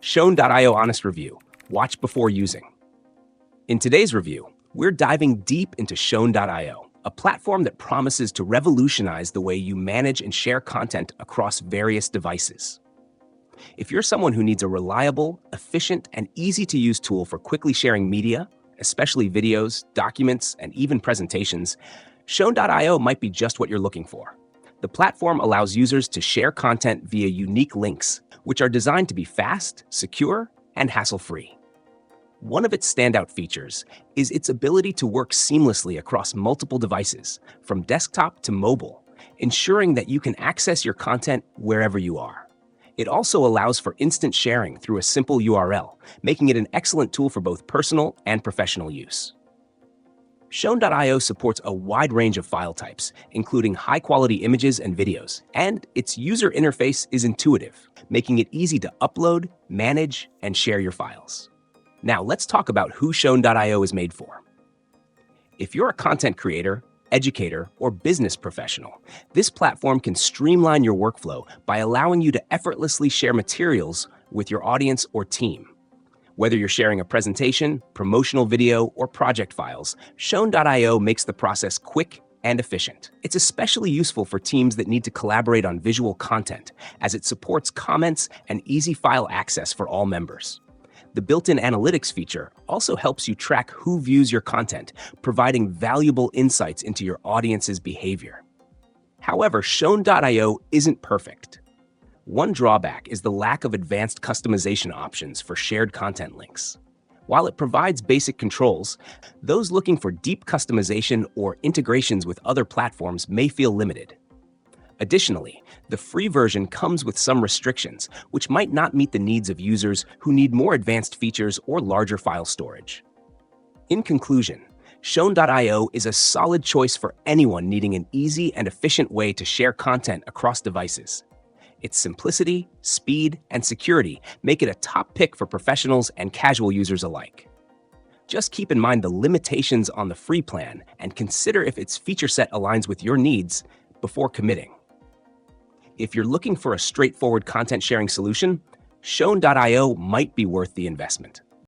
Shown.io Honest Review. Watch before using. In today's review, we're diving deep into Shown.io, a platform that promises to revolutionize the way you manage and share content across various devices. If you're someone who needs a reliable, efficient, and easy-to-use tool for quickly sharing media, especially videos, documents, and even presentations, Shown.io might be just what you're looking for. The platform allows users to share content via unique links, which are designed to be fast, secure, and hassle-free. One of its standout features is its ability to work seamlessly across multiple devices, from desktop to mobile, ensuring that you can access your content wherever you are. It also allows for instant sharing through a simple URL, making it an excellent tool for both personal and professional use. Shown.io supports a wide range of file types, including high-quality images and videos, and its user interface is intuitive, making it easy to upload, manage, and share your files. Now, let's talk about who Shown.io is made for. If you're a content creator, educator, or business professional, this platform can streamline your workflow by allowing you to effortlessly share materials with your audience or team. Whether you're sharing a presentation, promotional video, or project files, Shown.io makes the process quick and efficient. It's especially useful for teams that need to collaborate on visual content, as it supports comments and easy file access for all members. The built-in analytics feature also helps you track who views your content, providing valuable insights into your audience's behavior. However, Shown.io isn't perfect. One drawback is the lack of advanced customization options for shared content links. While it provides basic controls, those looking for deep customization or integrations with other platforms may feel limited. Additionally, the free version comes with some restrictions, which might not meet the needs of users who need more advanced features or larger file storage. In conclusion, Shown.io is a solid choice for anyone needing an easy and efficient way to share content across devices. Its simplicity, speed, and security make it a top pick for professionals and casual users alike. Just keep in mind the limitations on the free plan and consider if its feature set aligns with your needs before committing. If you're looking for a straightforward content sharing solution, Shown.io might be worth the investment.